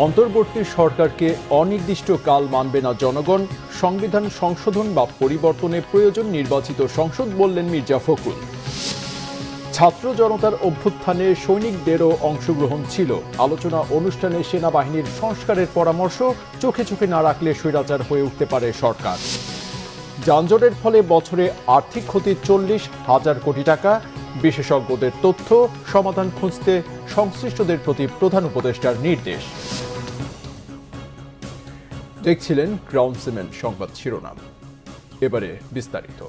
অন্তর্বর্তী সরকারকে অনির্দিষ্টকাল মানবে না জনগণ, সংবিধান সংশোধন বা পরিবর্তনে প্রয়োজন নির্বাচিত সংসদ বললেন মির্জা ফখরুল। ছাত্র জনতার অভ্যুত্থানে সৈনিকদেরও অংশগ্রহণ ছিল। আলোচনা অনুষ্ঠানে সেনাবাহিনীর সংস্কারের পরামর্শ, চোখে চোখে না রাখলে স্বৈরাচার হয়ে উঠতে পারে সরকার। যানজটের ফলে বছরে আর্থিক ক্ষতি 40,000 কোটি টাকা। বিশেষজ্ঞদের তথ্য, সমাধান খুঁজতে সংশ্লিষ্টদের প্রতি প্রধান উপদেষ্টার নির্দেশ। দেখছিলেন ক্রাউন সিমেন্ট সংবাদ শিরোনাম, এবারে বিস্তারিত।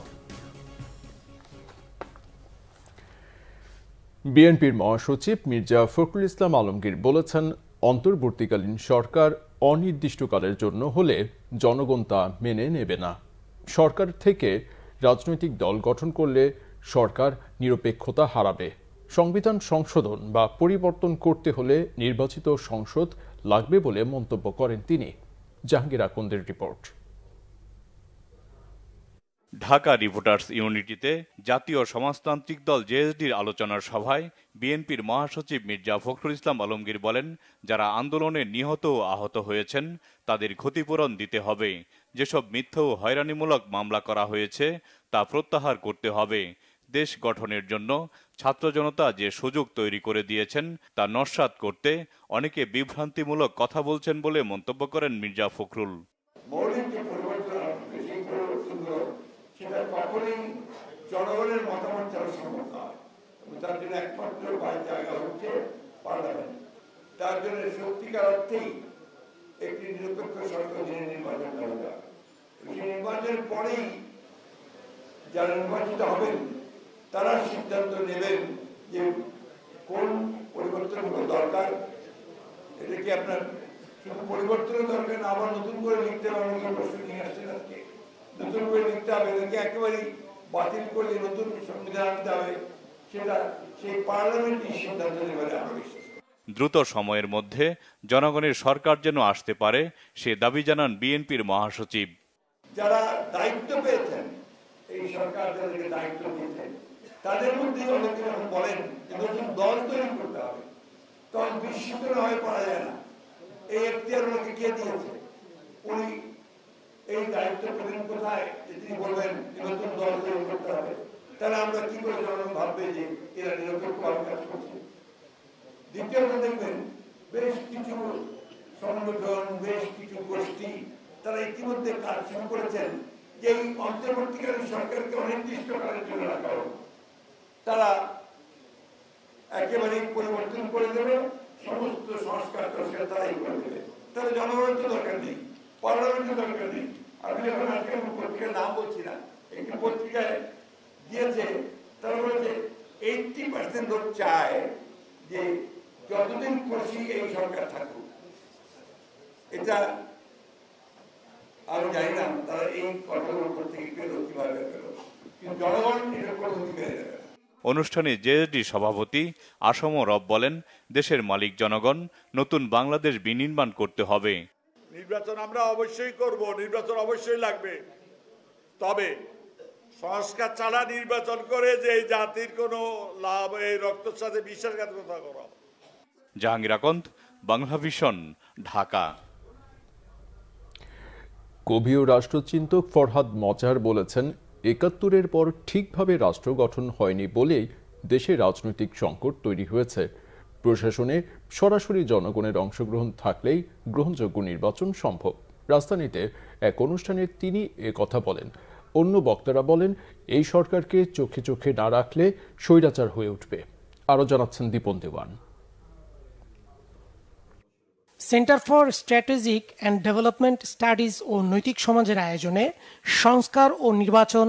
বিএনপির মহাসচিব মির্জা ফখরুল ইসলাম আলমগীর বলেছেন, অন্তর্বর্তীকালীন সরকার অনির্দিষ্টকালের জন্য হলে জনগণ তা মেনে নেবে না। সরকার থেকে রাজনৈতিক দল গঠন করলে সরকার নিরপেক্ষতা হারাবে। সংবিধান সংশোধন বা পরিবর্তন করতে হলে নির্বাচিত সংসদ লাগবে বলে মন্তব্য করেন তিনি। জাহাঙ্গীর আকন্দের রিপোর্ট। ঢাকা রিপোর্টার্স ইউনিটিতে জাতীয় সমাজতান্ত্রিক দল জেএসডির আলোচনার সভায় বিএনপির মহাসচিব মির্জা ফখরুল ইসলাম আলমগীর বলেন, যারা আন্দোলনে নিহত ও আহত হয়েছেন তাদের ক্ষতিপূরণ দিতে হবে। যেসব মিথ্যা ও হয়রানিমূলক মামলা করা হয়েছে তা প্রত্যাহার করতে হবে। দেশ গঠনের জন্য ছাত্র জনতা যে সুযোগ তৈরি করে দিয়েছেন তা নস্যাৎ করতে অনেকে বিভ্রান্তিমূলক কথা বলছেন বলে মন্তব্য করেন মির্জা ফখরুল। সেটা কখনোই জনগণের মতামত ছাড়া সম্ভব নয়। তার জন্য একমাত্র জায়গা হচ্ছে পার্লামেন্ট। তার জন্য সত্যিকার অর্থেই একটি নিরপেক্ষ সরকার নির্বাচন করা যায়। সেই নির্বাচনের পরেই যারা নির্বাচিত হবেন তারা সিদ্ধান্ত নেবেন যে কোন পরিবর্তনগুলো দরকার। এটা কি আপনার শুধু পরিবর্তনের দরকার না, আবার নতুন করে লিখতে হবে? প্রশ্ন নিয়ে আসছেন আজকে, নতুন করে লিখতে হবে নাকি একেবারেই বাতিল করে নতুন সংবিধান আনতে হবে? সেটা সেই পার্লামেন্টই সিদ্ধান্ত নেবে আমরা বিশ্বাস। দ্রুত সময়ের মধ্যে জনগণের সরকার যেন আসতে পারে সে দাবি জানান বিএনপির মহাসচিব। যারা দায়িত্ব পেয়েছেন, এই সরকার যাদেরকে দায়িত্ব দিয়েছেন তাদের মধ্যে অনেকে যখন বলেন যে নতুন দল তৈরি করতে হবে, তখন বিস্মিত হয়ে পড়া যায় না। এই এখতিয়ার ওনাকে কে দিয়েছে? উনি এই দায়িত্ব পেলেন কোথায় যে তিনি বলবেন নতুন দল তৈরি করতে হবে? তাহলে আমরা কি করে জনগণ ভাববে যে এরা নিরপেক্ষভাবে কাজ করছে? দ্বিতীয়ত দেখবেন বেশ কিছু সংগঠন, বেশ কিছু গোষ্ঠী তারা ইতিমধ্যে কাজ শুরু করেছেন যে এই অন্তর্বর্তীকালীন সরকারকে অনির্দিষ্টকালের জন্য রাখা হোক। তারা একেবারেই পরিবর্তন করে দেবে, সমস্ত সংস্কার তারাই করে দেবে। তাহলে জনগণের তো দরকার নেই, পার্লামেন্টের দরকার নেই। আমি যখন আজকে পত্রিকার নাম বলছি না, একটি পত্রিকায় দিয়েছে, তারা বলেছে 80% লোক চায় যে যতদিন খুশি এই সরকার থাকুক। এটা আমি জানি না তারা এই কথাগুলো থেকে পেল কিভাবে পেল, কিন্তু জনগণ এটা কোনো মেনে নেবে। অনুষ্ঠানে জেএসডি সভাপতি আসম রব বলেন, দেশের মালিক জনগণ, নতুন বাংলাদেশ বিনির্মাণ করতে হবে। নির্বাচন আমরা অবশ্যই করব, নির্বাচন অবশ্যই লাগবে, তবে সংস্কার ছাড়া নির্বাচন করে যে এই জাতির কোনো লাভ, এই রক্তস্বাদে বিশ্বাসঘাতকতা করা। জাহাঙ্গীর আকন্দ, বাংলাভিশন, ঢাকা। কবি ও রাষ্ট্রচিন্তক ফরহাদ মজার বলেছেন, ৭১-এর পর ঠিকভাবে রাষ্ট্র গঠন হয়নি বলেই দেশে রাজনৈতিক সংকট তৈরি হয়েছে। প্রশাসনে সরাসরি জনগণের অংশগ্রহণ থাকলেই গ্রহণযোগ্য নির্বাচন সম্ভব। রাজধানীতে এক অনুষ্ঠানে তিনি কথা বলেন। অন্য বক্তারা বলেন, এই সরকারকে চোখে চোখে না রাখলে স্বৈরাচার হয়ে উঠবে। আরও জানাচ্ছেন Dipan Dewan. Centre for strategic and development studies ও নৈতিক সমাজের আয়োজনে সংস্কার ও নির্বাচন,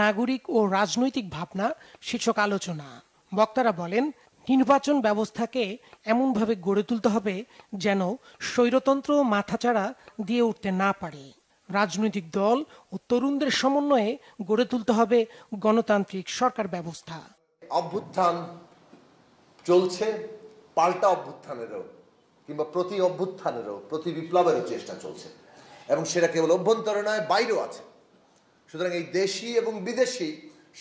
নাগরিক ও রাজনৈতিক ভাবনা শীর্ষক আলোচনা। বক্তারা বলেন, নির্বাচন ব্যবস্থাকে এমনভাবে গড়ে তুলতে হবে যেন স্বৈরতন্ত্র মাথাচাড়া দিয়ে উঠতে না পারে। রাজনৈতিক দল ও তরুণদের সমন্বয়ে গড়ে তুলতে হবে গণতান্ত্রিক সরকার ব্যবস্থা। অভ্যুত্থান চলছে, পাল্টা অভ্যুত্থানেরও কিংবা প্রতি অভ্যুত্থানেরও, প্রতি বিপ্লবেরও চেষ্টা চলছে, এবং সেটা কেবল অভ্যন্তরে নয়, বাইরেও আছে। সুতরাং এই দেশি এবং বিদেশি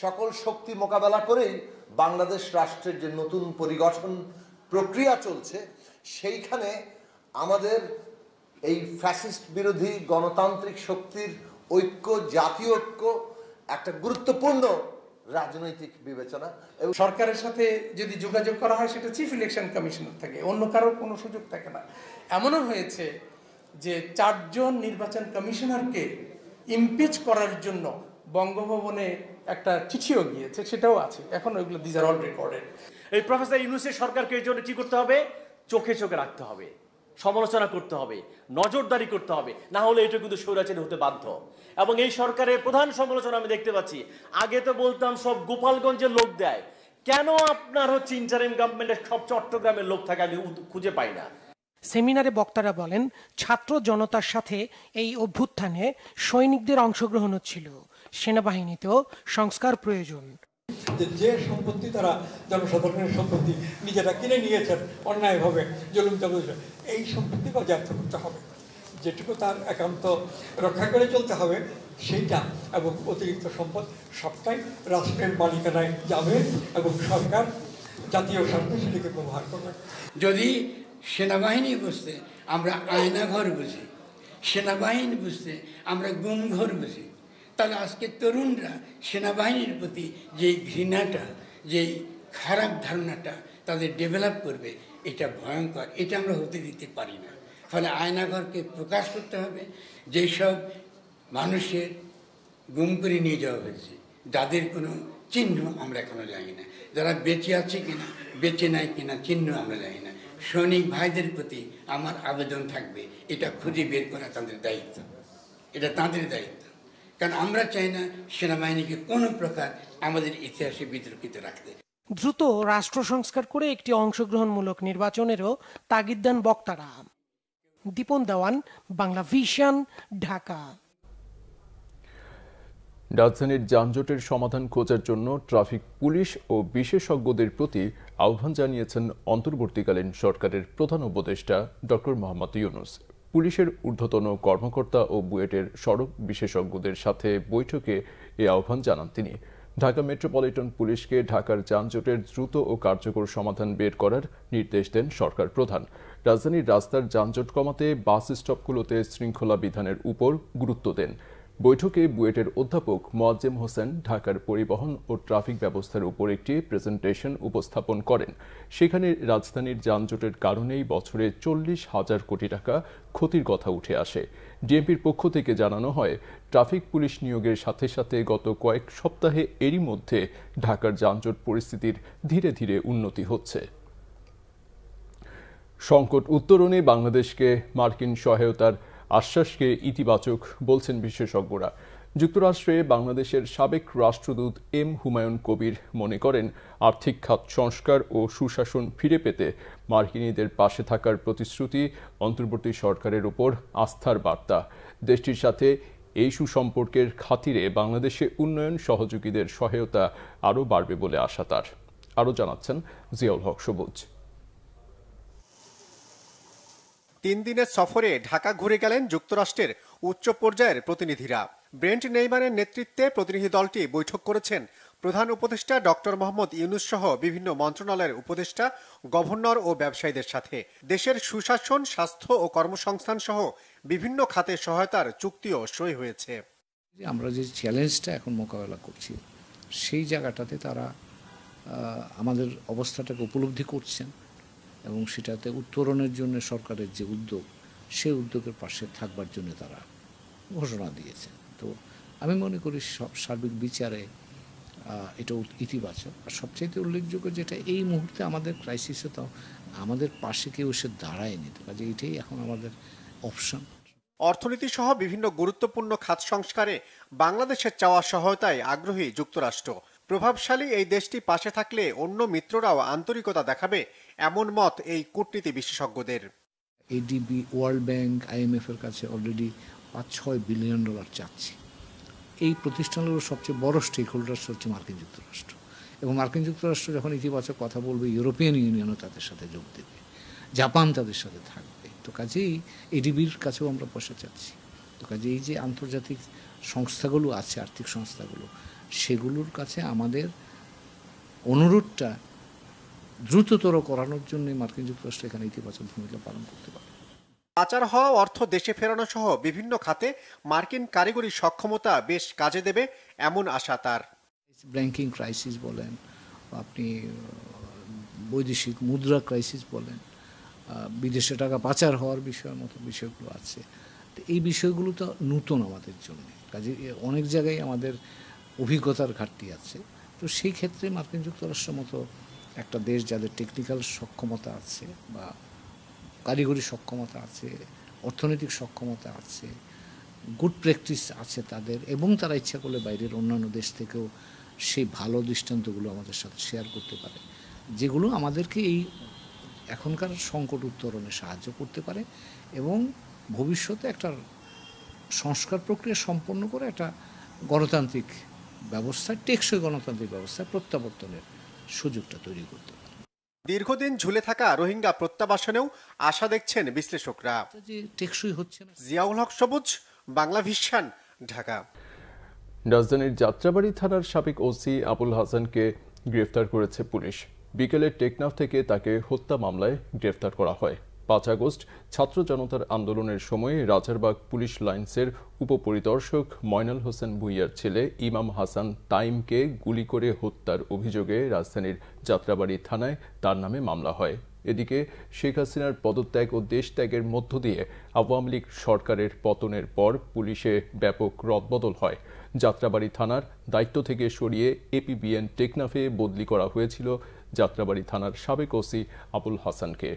সকল শক্তি মোকাবেলা করেই বাংলাদেশ রাষ্ট্রের যে নতুন পরিগঠন প্রক্রিয়া চলছে, সেইখানে আমাদের এই ফ্যাসিস্ট বিরোধী গণতান্ত্রিক শক্তির ঐক্য, জাতীয় ঐক্য একটা গুরুত্বপূর্ণ রাজনৈতিক বিবেচনা। এবং সরকারের সাথে যদি যোগাযোগ করা হয় সেটা চিফ ইলেকশন কমিশনার থাকে, অন্য কারোর কোনো সুযোগ থাকে না। এমনও হয়েছে যে 4 জন নির্বাচন কমিশনারকে ইমপিচ করার জন্য বঙ্গভবনে একটা চিঠিও গিয়েছে, সেটাও আছে এখন, ওইগুলো দিজ আর অল রেকর্ডেড। এই প্রফেসর ইউনূসের সরকারকে এই জন্য কি করতে হবে? চোখে চোখে রাখতে হবে, সমালোচনা করতে হবে, নজরদারি করতে হবে, না হলে এটা কিন্তু স্বৈরাচারী হতে বাধ্য। এবং এই সরকারের প্রধান সমালোচনা আমি দেখতে পাচ্ছি, আগে তো বলতাম সব গোপালগঞ্জের লোক দেয়, কেন আপনার হচ্ছে ইন্টারিম গভর্নমেন্টের সব চট্টগ্রামের লোক থাকে আমি খুঁজে পাই না। সেমিনারে বক্তারা বলেন, ছাত্র জনতার সাথে এই অভ্যুত্থানে সৈনিকদের অংশগ্রহণ ছিল, সেনাবাহিনীতেও সংস্কার প্রয়োজন। যে সম্পত্তি তারা জনসাধারণের সম্পত্তি নিজেরা কিনে নিয়েছেন অন্যায়ভাবে, জুলুম চালুছে, এই সম্পত্তি বাজেয়াপ্ত করতে হবে, যেটুকু তার একান্ত রক্ষা করে চলতে হবে সেইটা, এবং অতিরিক্ত সম্পদ সবটাই রাষ্ট্রের মালিকানায় যাবে এবং সরকার জাতীয় স্বার্থে সেটাকে ব্যবহার করবে। যদি সেনাবাহিনী বুঝতে আমরা আয়নাঘর বুঝি, সেনাবাহিনী বুঝতে আমরা গুমঘর বুঝি, তাহলে আজকে তরুণরা সেনাবাহিনীর প্রতি যেই ঘৃণাটা, যেই খারাপ ধারণাটা তাদের ডেভেলপ করবে, এটা ভয়ঙ্কর, এটা আমরা হতে দিতে পারি না। ফলে আয়নাঘরকে প্রকাশ করতে হবে। যেসব মানুষের গুম করে নিয়ে যাওয়া হয়েছে, যাদের কোনো চিহ্ন আমরা এখনো জানি না, যারা বেঁচে আছে কিনা, বেঁচে নাই কিনা চিহ্ন আমরা জানি না, সৈনিক ভাইদের প্রতি আমার আবেদন থাকবে, এটা খুঁজে বের করা তাদের দায়িত্ব, এটা তাদের দায়িত্ব। কারণ আমরা চাই না সেনাবাহিনীকে কোনো প্রকার আমাদের ইতিহাসে বিতর্কিত রাখতে। দ্রুত রাষ্ট্র সংস্কার করে একটি অংশগ্রহণমূলক নির্বাচনেরও তাগিদ দেন বক্তারা। দীপন দেওয়ান, বাংলা ভিশন, ঢাকা। রাজধানীর যানজটের সমাধান খোঁজার জন্য ট্রাফিক পুলিশ ও বিশেষজ্ঞদের প্রতি আহ্বান জানিয়েছেন অন্তর্বর্তীকালীন সরকারের প্রধান উপদেষ্টা ডক্টর মোহাম্মদ ইউনূস। পুলিশের ঊর্ধ্বতন কর্মকর্তা ও বুয়েটের সড়ক বিশেষজ্ঞদের সাথে বৈঠকে এই আহ্বান জানান তিনি। ঢাকা মেট্রোপলিটন পুলিশকে ঢাকার যানজটের দ্রুত ও কার্যকর সমাধান বের করার নির্দেশ দেন সরকার প্রধান। রাজধানীর রাস্তার যানজট কমাতে বাস স্টপগুলোতে শৃঙ্খলা বিধানের উপর গুরুত্ব দেন। বৈঠকে বুয়েটের অধ্যাপক মোয়াজ্জেম হোসেন ঢাকার পরিবহন ও ট্রাফিক ব্যবস্থার উপর একটি প্রেজেন্টেশন উপস্থাপন করেন। সেখানে রাজধানীর যানজটের কারণেই বছরে 40,000 কোটি টাকা ক্ষতির কথা উঠে আসে। ডিএমপির পক্ষ থেকে জানানো হয়, ট্রাফিক পুলিশ নিয়োগের সাথে সাথে গত কয়েক সপ্তাহে এরই মধ্যে ঢাকার যানজট পরিস্থিতির ধীরে ধীরে উন্নতি হচ্ছে। সংকট উত্তরণে বাংলাদেশকে মার্কিন সহায়তার আশ্বাসকে ইতিবাচক বলছেন বিশেষজ্ঞরা। যুক্তরাষ্ট্রে বাংলাদেশের সাবেক রাষ্ট্রদূত এম হুমায়ুন কবির মনে করেন, আর্থিক খাত সংস্কার ও সুশাসন ফিরে পেতে মার্কিনীদের পাশে থাকার প্রতিশ্রুতি অন্তর্বর্তী সরকারের উপর আস্থার বার্তা। দেশটির সাথে এই সুসম্পর্কের খাতিরে বাংলাদেশে উন্নয়ন সহযোগীদের সহায়তা আরও বাড়বে বলে আশা তার। আরও জানাচ্ছেন জিয়াউল হক সবুজ। 3 দিনের সফরে ঢাকা ঘুরে গেলেন যুক্তরাষ্ট্রের উচ্চ পর্যায়ের প্রতিনিধিরা। ব্রেন্ট নেইমারের নেতৃত্বে প্রতিনিধি দলটি বৈঠক করেছেন প্রধান উপদেষ্টা ডক্টর মোহাম্মদ ইউনূস সহ বিভিন্ন মন্ত্রণালয়ের উপদেষ্টা, গভর্নর ও ব্যবসায়ীদের সাথে। দেশের সুশাসন, স্বাস্থ্য ও কর্মসংস্থান সহ বিভিন্ন খাতে সহায়তার চুক্তিও সই হয়েছে। আমরা যে চ্যালেঞ্জটা এখন মোকাবেলা করছি, সেই জায়গাটাতে তারা আমাদের অবস্থাটাকে উপলব্ধি করছেন এবং সেটাতে উত্তরণের জন্য সরকারের যে উদ্যোগ, সেই উদ্যোগের পাশে থাকবার জন্য তারা ঘোষণা দিয়েছেন। তো আমি মনে করি সার্বিক বিচারে এটা ইতিবাচক। আর সবচেয়ে উল্লেখযোগ্য যেটা, এই মুহূর্তে আমাদের ক্রাইসিসে তো আমাদের পাশে কেউ এসে দাঁড়ায়নি, তো কাজে এটাই এখন আমাদের অপশন। অর্থনীতি সহ বিভিন্ন গুরুত্বপূর্ণ খাত সংস্কারে বাংলাদেশের চাওয়া সহায়তায় আগ্রহী যুক্তরাষ্ট্র। প্রভাবশালী এই দেশটি পাশে থাকলে অন্য মিত্ররাও আন্তরিকতা দেখাবে, এমন মত এই কূটনীতি বিশেষজ্ঞদের। এডিবি, ওয়ার্ল্ড ব্যাংক, IMF এর কাছে অলরেডি $5-6 বিলিয়ন চাচ্ছি। এই প্রতিষ্ঠানগুলোর সবচেয়ে বড় স্টেক হোল্ডার্স হচ্ছে মার্কিন যুক্তরাষ্ট্র, এবং মার্কিন যুক্তরাষ্ট্র যখন ইতিবাচক কথা বলবে, ইউরোপিয়ান ইউনিয়নও তাদের সাথে যোগ দেবে, জাপান তাদের সাথে থাকবে। তো কাজেই এডিবির কাছেও আমরা পয়সা চাচ্ছি। তো কাজে এই যে আন্তর্জাতিক সংস্থাগুলো আছে, আর্থিক সংস্থাগুলো, সেগুলোর কাছে আমাদের অনুরোধটা দ্রুততর করানোর জন্য মার্কিন যুক্তরাষ্ট্র এখানে ইতিবাচক ভূমিকা পালন করতে পারে। পাচার হওয়া অর্থ দেশে ফেরানো সহ বিভিন্ন খাতে মার্কিন কারিগরি সক্ষমতা বেশ কাজে দেবে এমন আশা তার। ব্যাংকিং ক্রাইসিস বলেন, আপনি বৈদেশিক মুদ্রা ক্রাইসিস বলেন, বিদেশে টাকা পাচার হওয়ার বিষয়ের মতো বিষয়গুলো আছে। তো এই বিষয়গুলো তো নতুন আমাদের জন্য, কাজে অনেক জায়গায় আমাদের অভিজ্ঞতার ঘাটতি আছে। তো সেই ক্ষেত্রে মার্কিন যুক্তরাষ্ট্রের মতো একটা দেশ যাদের টেকনিক্যাল সক্ষমতা আছে বা কারিগরি সক্ষমতা আছে, অর্থনৈতিক সক্ষমতা আছে, গুড প্র্যাকটিস আছে তাদের, এবং তারা ইচ্ছা করলে বাইরের অন্যান্য দেশ থেকেও সেই ভালো দৃষ্টান্তগুলো আমাদের সাথে শেয়ার করতে পারে, যেগুলো আমাদেরকে এই এখনকার সংকট উত্তরণে সাহায্য করতে পারে এবং ভবিষ্যতে একটা সংস্কার প্রক্রিয়া সম্পন্ন করে একটা গণতান্ত্রিক ব্যবস্থা, টেকসই গণতান্ত্রিক ব্যবস্থায় প্রত্যাবর্তনের সুযোগটা তৈরি করতে পারে। দীর্ঘদিন ঝুলে থাকা রোহিঙ্গা প্রত্যাবাসনেও আশা দেখছেন বিশ্লেষকরা। টেকসই হচ্ছে না। জিয়াউল হক সবুজ, বাংলা ভিশন, ঢাকা। রাজধানীর যাত্রাবাড়ী থানার সাবেক ওসি আবুল হাসানকে গ্রেফতার করেছে পুলিশ। বিকেলে টেকনাফ থেকে তাকে হত্যা মামলায় গ্রেফতার করা হয়। 5 আগস্ট ছাত্র জনতার আন্দোলনের সময় রাজারবাগ পুলিশ লাইন্সের উপপরিদর্শক ময়নাল হোসেন ভুইয়ার ছেলে ইমাম হাসান তাইমকে গুলি করে হত্যার অভিযোগে রাজধানীর যাত্রাবাড়ী থানায় তার নামে মামলা হয়। এদিকে শেখ হাসিনার পদত্যাগ ও দেশ ত্যাগের মধ্য দিয়ে আওয়ামী লীগ সরকারের পতনের পর পুলিশে ব্যাপক রদবদল হয়। যাত্রাবাড়ী থানার দায়িত্ব থেকে সরিয়ে এপিবিএন টেকনাফে বদলি করা হয়েছিল যাত্রাবাড়ী থানার সাবেক ওসি আবুল হাসানকে।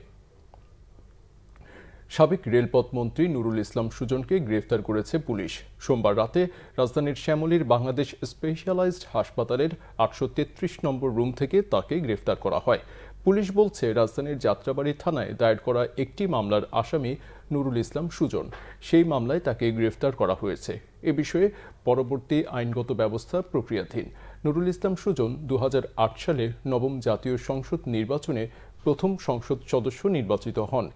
সাবেক রেলপথ মন্ত্রী নুরুল ইসলাম সুজনকে গ্রেফতার করেছে পুলিশ। সোমবার রাতে রাজধানীর শ্যামলীর বাংলাদেশ স্পেশালাইজড হাসপাতালের 833 নম্বর রুম থেকে তাকে গ্রেফতার করা হয়। পুলিশ বলছে, রাজধানীর যাত্রাবাড়ী থানায় দায়ের করা একটি মামলার আসামি নুরুল ইসলাম সুজন। সেই মামলায় তাকে গ্রেফতার করা হয়েছে। এ বিষয়ে পরবর্তী আইনগত ব্যবস্থা প্রক্রিয়াধীন। নুরুল ইসলাম সুজন 2008 সালে নবম জাতীয় সংসদ নির্বাচনে প্রথম সংসদ সদস্য নির্বাচিত হন।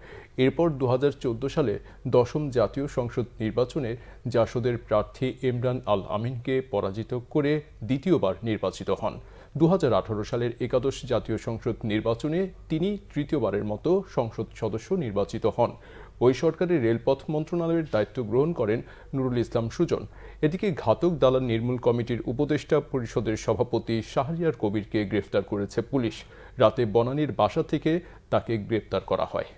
এরপর 2014 সালে 10ম জাতীয় সংসদ নির্বাচনে জাসদের প্রার্থী ইমরান আল আমিনকে পরাজিত করে দ্বিতীয়বার নির্বাচিত হন। 2018 সালের 11শ জাতীয় সংসদ নির্বাচনে তিনি তৃতীয়বারের মতো সংসদ সদস্য নির্বাচিত হন। ওই সরকারের রেলপথ মন্ত্রণালয়ের দায়িত্ব গ্রহণ করেন নুরুল ইসলাম সুজন। এদিকে ঘাতক দালাল নির্মূল কমিটির উপদেষ্টা পরিষদের সভাপতি শাহরিয়ার কবিরকে গ্রেফতার করেছে পুলিশ। রাতে বনানীর বাসা থেকে তাকে গ্রেফতার করা হয়।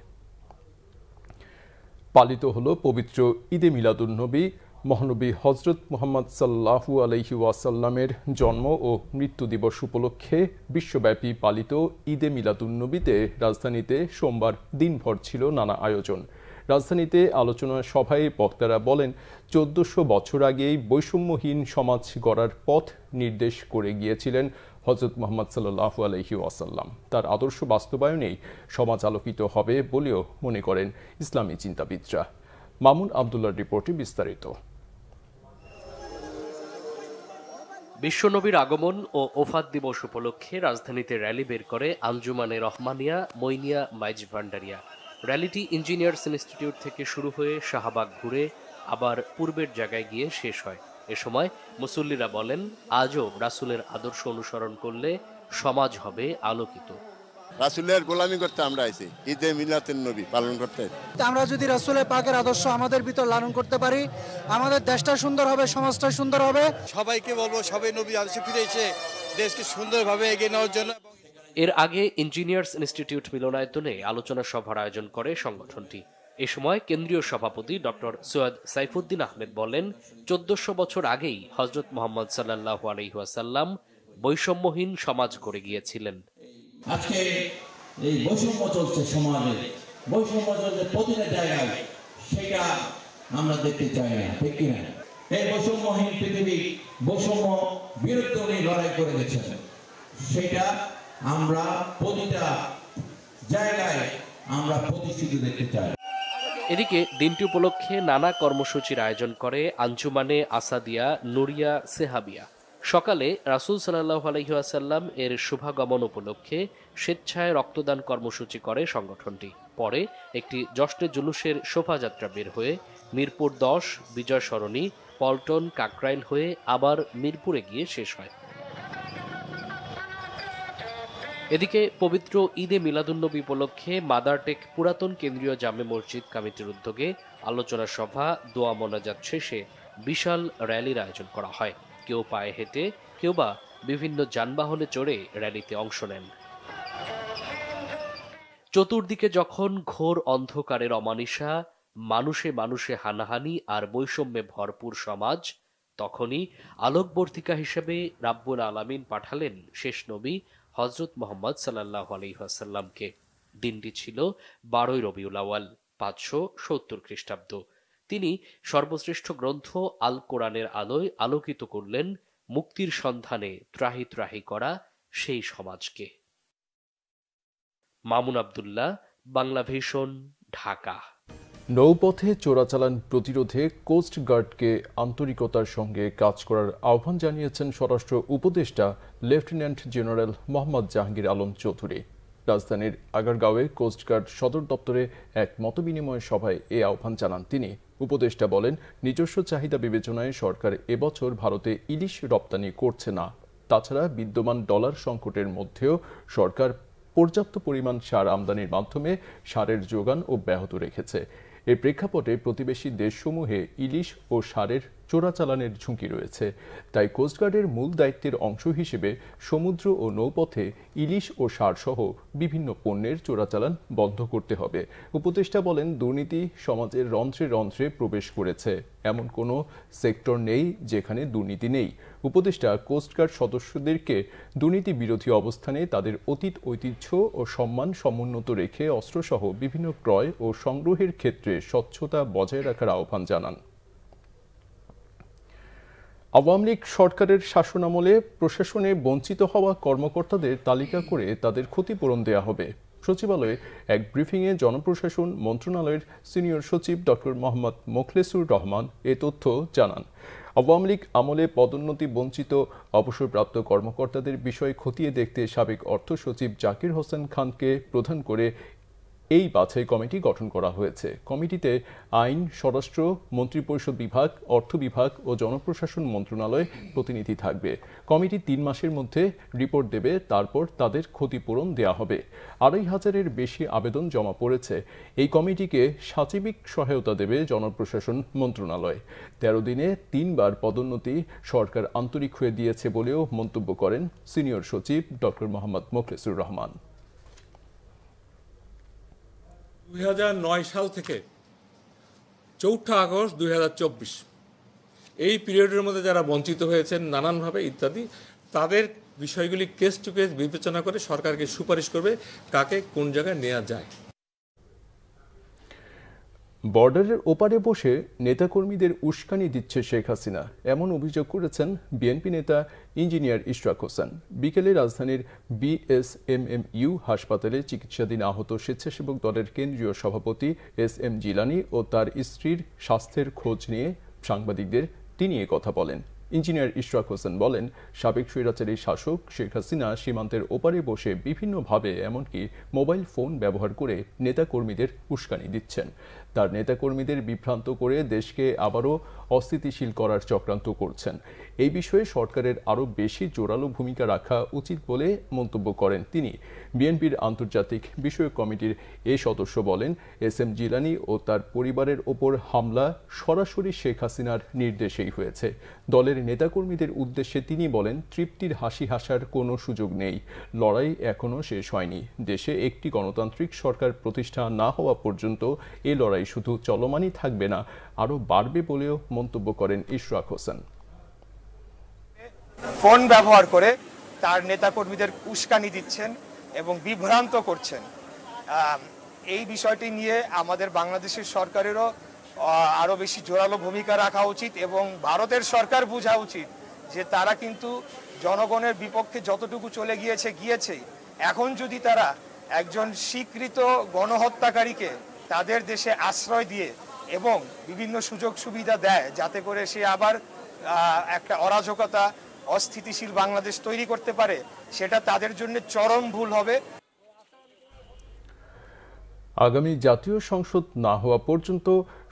পালিত হলো পবিত্র ঈদে মিলাদুন্নবী। মহানবী হজরত মুহাম্মদ সাল্লাল্লাহু আলাইহি ওয়াসাল্লামের জন্ম ও মৃত্যু দিবস উপলক্ষে বিশ্বব্যাপী পালিত ঈদে মিলাদুন্নবীতে রাজধানীতে সোমবার দিনভর ছিল নানা আয়োজন। রাজধানীতে আলোচনা সভায় বক্তারা বলেন, 1400 বছর আগেই বৈষম্যহীন সমাজ গড়ার পথ নির্দেশ করে গিয়েছিলেন হজরত মুহাম্মদ সাল্লাল্লাহু আলাইহি ওয়াসাল্লাম। তার আদর্শ বাস্তবায়নেই সমাজ আলোকিত হবে বলেও মনে করেন ইসলামী চিন্তাবিদরা। মামুন আব্দুল্লাহর রিপোর্টে বিস্তারিত। বিশ্বনবীর আগমন ও ওফাত দিবস উপলক্ষে রাজধানীতে র্যালি বের করে আঞ্জুমানে রহমানিয়া মইনিয়া মাইজ ভান্ডারিয়া। র্যালিটি ইঞ্জিনিয়ার্স ইনস্টিটিউট থেকে শুরু হয়ে শাহবাগ ঘুরে আবার পূর্বের জায়গায় গিয়ে শেষ হয়। এ সময় মুসল্লিরা বলেন, আজও রাসূলের আদর্শ অনুসরণ করলে সমাজ হবে আলোকিত। রাসূলের গোলামি করতে আমরা আইছি, ঈদে মিলাদুন্নবী পালন করতে। আমরা যদি রাসূলের পাকের আদর্শ আমাদের ভিতর লালন করতে পারি, আমাদের দেশটা সুন্দর হবে, সমাজটা সুন্দর হবে। সবাইকে বলবো, সবাই নবী আদর্শে ফিরে এসে দেশকে সুন্দরভাবে এগিয়ে নেওয়ার জন্য। এর আগে ইঞ্জিনিয়ার্স ইনস্টিটিউট মিলনায়তনে আলোচনা সভার আয়োজন করে সংগঠনটি। এ সময় কেন্দ্রীয় সভাপতি ডক্টর সৈয়দ সাইফুদ্দিন আহমেদ বলেন, 1400 বছর আগেই হযরত মুহাম্মদ সাল্লাল্লাহু আলাইহি ওয়াসাল্লাম বৈষম্যহীন সমাজ গড়ে গিয়েছিলেন। আজকে এই বৈষম্য চলছে সমাজে, বৈষম্য চলছে প্রতিটা জায়গায়, সেটা আমরা দেখতে চাই না, ঠিক কিনা? এই বৈষম্যহীন পৃথিবী, বৈষম্য বিরুদ্ধে উনি লড়াই করে গেছেন, সেটা আমরা প্রতিটা জায়গায় আমরা প্রতিষ্ঠিত দেখতে চাই। এদিকে দিনটি উপলক্ষে নানা কর্মসূচির আয়োজন করে আঞ্জুমানে আসাদিয়া নুরিয়া সেহাবিয়া। সকালে রাসূল সাল্লাল্লাহু আলাইহি ওয়াসাল্লাম এর শুভাগমন উপলক্ষে স্বেচ্ছায় রক্তদান কর্মসূচি করে সংগঠনটি। পরে একটি জশ্নে জুলুসের শোভাযাত্রা বের হয়ে মিরপুর 10, বিজয় সরণি, পল্টন, কাকরাইল হয়ে আবার মিরপুরে গিয়ে শেষ হয়। এ এদিকে পবিত্র ঈদে মিলাদুন্নবী উপলক্ষে মাদারটেক পুরাতন কেন্দ্রীয় জামে মসজিদ কমিটির উদ্যোগে আলোচনা সভা, দোয়া মোনাজাত শেষে বিশাল র্যালির আয়োজন করা হয়। কেউ পায়ে হেঁটে, কেউ বা বিভিন্ন যানবাহনে চড়ে র্যালিতে অংশ নেন। চতুর্দিকে যখন ঘোর অন্ধকারের অমানিসা, মানুষে মানুষে হানাহানি আর বৈষম্যে ভরপুর সমাজ, তখনই আলোকবর্তিকা হিসেবে রাব্বুল আলামিন পাঠালেন শেষ নবী হযরত মুহাম্মদ সাল্লাল্লাহু আলাইহি ওয়াসাল্লামকে। দিনটি ছিল 12 রবিউল আউয়াল, 570 খ্রিস্টাব্দ। তিনি সর্বশ্রেষ্ঠ গ্রন্থ আল কোরআনের আলোয় আলোকিত করলেন মুক্তির সন্ধানে ত্রাহি ত্রাহি করা সেই সমাজকে। মামুন আব্দুল্লাহ, বাংলা ভিশন, ঢাকা। নৌপথে চোরাচালান প্রতিরোধে কোস্ট গার্ডকে আন্তরিকতার সঙ্গে কাজ করার আহ্বান জানিয়েছেন স্বরাষ্ট্র উপদেষ্টা লেফটেন্যান্ট জেনারেল মোহাম্মদ জাহাঙ্গীর আলম চৌধুরী। রাজধানীর আগারগাঁওয়ে কোস্টগার্ড সদর দপ্তরে এক মতবিনিময় সভায় এ আহ্বান জানান তিনি। উপদেষ্টা বলেন, নিজস্ব চাহিদা বিবেচনায় সরকার এবছর ভারতে ইলিশ রপ্তানি করছে না। তাছাড়া বিদ্যমান ডলার সংকটের মধ্যেও সরকার পর্যাপ্ত পরিমাণ সার আমদানির মাধ্যমে সারের যোগান অব্যাহত রেখেছে। এর প্রেক্ষাপটে প্রতিবেশী দেশসমূহে ইলিশ ও সারের চোরাচালানের ঝুঁকি রয়েছে। তাই কোস্টগার্ডের মূল দায়িত্বের অংশ হিসেবে সমুদ্র ও নৌপথে ইলিশ ও সার সহ বিভিন্ন পণ্যের চোরাচালান বন্ধ করতে হবে। উপদেষ্টা বলেন, দুর্নীতি সমাজের রন্ধ্রে রন্ধ্রে প্রবেশ করেছে, এমন কোনো সেক্টর নেই যেখানে দুর্নীতি নেই। উপদেষ্টা কোস্টগার্ড সদস্যদেরকে দুর্নীতি বিরোধী অবস্থানে তাদের অতীত ঐতিহ্য ও সম্মান সমুন্নত রেখে অস্ত্রসহ বিভিন্ন ক্রয় ও সংগ্রহের ক্ষেত্রে স্বচ্ছতা বজায় রাখার আহ্বান জানান। আওয়ামী লীগ সরকারের শাসনামলে প্রশাসনে বঞ্চিত হওয়া কর্মকর্তাদের তালিকা করে তাদের ক্ষতিপূরণ দেয়া হবে। সচিবালয়ে এক ব্রিফিংয়ে জনপ্রশাসন মন্ত্রণালয়ের সিনিয়র সচিব ডক্টর মোহাম্মদ মোখলেসুর রহমান এ তথ্য জানান। আওয়ামী লীগ আমলে পদোন্নতি বঞ্চিত অবসরপ্রাপ্ত কর্মকর্তাদের বিষয় খতিয়ে দেখতে সাবেক অর্থ সচিব জাকির হোসেন খানকে প্রধান করে এই বাছাই কমিটি গঠন করা হয়েছে। কমিটিতে আইন, স্বরাষ্ট্র, মন্ত্রিপরিষদ বিভাগ, অর্থ বিভাগ ও জনপ্রশাসন মন্ত্রণালয় প্রতিনিধি থাকবে। কমিটি 3 মাসের মধ্যে রিপোর্ট দেবে, তারপর তাদের ক্ষতিপূরণ দেয়া হবে। 2500-এর বেশি আবেদন জমা পড়েছে। এই কমিটিকে সাচিবিক সহায়তা দেবে জনপ্রশাসন মন্ত্রণালয়। 13 দিনে 3 বার পদোন্নতি সরকার আন্তরিক হয়ে দিয়েছে বলেও মন্তব্য করেন সিনিয়র সচিব ডক্টর মোহাম্মদ মোখলেসুর রহমান। 2009 সাল থেকে 4 আগস্ট 2024 এই পিরিয়ডের মধ্যে যারা বঞ্চিত হয়েছেন নানানভাবে ইত্যাদি, তাদের বিষয়গুলি কেস টু কেস বিবেচনা করে সরকারকে সুপারিশ করবে কাকে কোন জায়গায় নেওয়া যায়। বর্ডারের ওপারে বসে নেতাকর্মীদের উস্কানি দিচ্ছে শেখ হাসিনা, এমন অভিযোগ করেছেন বিএনপি নেতা ইঞ্জিনিয়ার ইশরাক হোসেন। বিকেলে রাজধানীর বিএসএমএমইউ হাসপাতালে চিকিৎসাধীন আহত স্বেচ্ছাসেবক দলের কেন্দ্রীয় সভাপতি এস.এম. জিলানী ও তার স্ত্রীর স্বাস্থ্যের খোঁজ নিয়ে সাংবাদিকদের তিনি এ কথা বলেন। ইঞ্জিনিয়ার ইশরাক হোসেন বলেন, সাবেক স্বৈরাচারী শাসক শেখ হাসিনা সীমান্তের ওপারে বসে বিভিন্নভাবে এমনকি মোবাইল ফোন ব্যবহার করে নেতাকর্মীদের উস্কানি দিচ্ছেন। তার নেতাকর্মীদের বিভ্রান্ত করে দেশকে আবারও অস্থিতিশীল করার চক্রান্ত করছেন। এই বিষয়ে সরকারের আরও বেশি জোরালো ভূমিকা রাখা উচিত বলে মন্তব্য করেন তিনি। বিএনপির আন্তর্জাতিক বিষয়ক কমিটির এ সদস্য বলেন, এস.এম. জিলানী ও তার পরিবারের ওপর হামলা সরাসরি শেখ হাসিনার নির্দেশেই হয়েছে। দলের নেতাকর্মীদের উদ্দেশ্যে তিনি বলেন, তৃপ্তির হাসি হাসার কোনো সুযোগ নেই, লড়াই এখনও শেষ হয়নি। দেশে একটি গণতান্ত্রিক সরকার প্রতিষ্ঠা না হওয়া পর্যন্ত এ লড়াই শুধু চলমানই থাকবে না, আরও বাড়বে বলেও মন্তব্য করেন ইশরাক হোসেন। ফোন ব্যবহার করে তার নেতাকর্মীদের উস্কানি দিচ্ছেন এবং বিভ্রান্ত করছেন। এই বিষয়টি নিয়ে আমাদের বাংলাদেশের সরকারেরও আরো বেশি জোরালো ভূমিকা রাখা উচিত এবং ভারতের সরকার বোঝা উচিত যে তারা কিন্তু জনগণের বিপক্ষে যতটুকু চলে গিয়েছে। এখন যদি তারা একজন স্বীকৃত গণহত্যাকারীকে তাদের দেশে আশ্রয় দিয়ে এবং বিভিন্ন সুযোগ সুবিধা দেয় যাতে করে সে আবার একটা অরাজকতা, অস্থিতিশীল বাংলাদেশ তৈরি করতে পারে, সেটা তাদের জন্য চরম ভুল হবে। আগামী জাতীয় সংসদ না হওয়া পর্যন্ত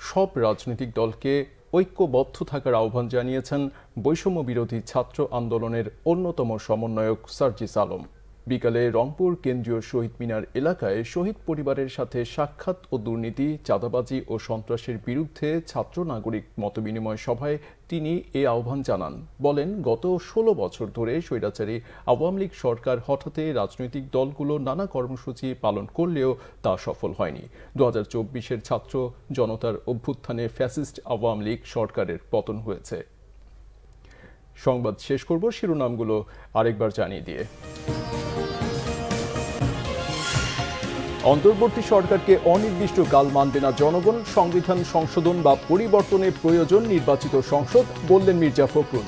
সব রাজনৈতিক দলকে ঐক্যবদ্ধ থাকার আহ্বান জানিয়েছেন বৈষম্য বিরোধী ছাত্র আন্দোলনের অন্যতম সমন্বয়ক সার্জিস আলম। বিকালে রংপুর কেন্দ্রীয় শহীদ মিনার এলাকায় শহীদ পরিবারের সাথে সাক্ষাৎ ও দুর্নীতি, চাঁদাবাজি ও সন্ত্রাসের বিরুদ্ধে ছাত্র নাগরিক মতবিনিময় সভায় তিনি এ আহ্বান জানান। বলেন, গত 16 বছর ধরে স্বৈরাচারী আওয়ামী লীগ সরকার হঠাতে রাজনৈতিক দলগুলো নানা কর্মসূচি পালন করলেও তা সফল হয়নি। 2024-এর ছাত্র জনতার অভ্যুত্থানে ফ্যাসিস্ট আওয়ামী লীগ সরকারের পতন হয়েছে। সংবাদ শেষ করব শিরোনামগুলো আরেকবার জানিয়ে দিয়ে। অন্তর্বর্তী সরকারকে অনির্দিষ্টকাল মানবে না জনগণ, সংবিধান সংশোধন বা পরিবর্তনের প্রয়োজন নির্বাচিত সংসদ, বললেন মির্জা ফখরুল।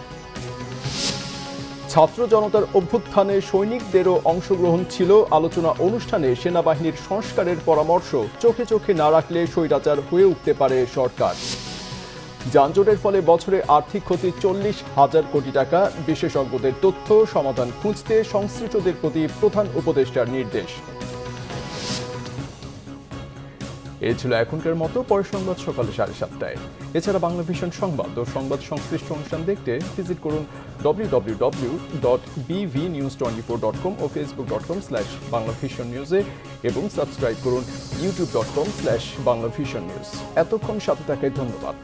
ছাত্র জনতার অভ্যুত্থানে সৈনিকদেরও অংশগ্রহণ ছিল, আলোচনা অনুষ্ঠানে সেনাবাহিনীর সংস্কারের পরামর্শ, চোখে চোখে না রাখলে স্বৈরাচার হয়ে উঠতে পারে সরকার। যানজটের ফলে বছরে আর্থিক ক্ষতি 40,000 কোটি টাকা, বিশেষজ্ঞদের তথ্য, সমাধান খুঁজতে সংশ্লিষ্টদের প্রতি প্রধান উপদেষ্টার নির্দেশ। এই ছিল এখনকার মতো, পরের সংবাদ সকালে 7:30টায়। এছাড়া বাংলা ভিশন সংবাদ ও সংবাদ সংশ্লিষ্ট অনুষ্ঠান দেখতে ভিজিট করুন www.bvnews24.com ও facebook.com/banglavisionnews এবং সাবস্ক্রাইব করুন youtube.com/banglavisionnews। এতক্ষণ সাথে থাকায় ধন্যবাদ।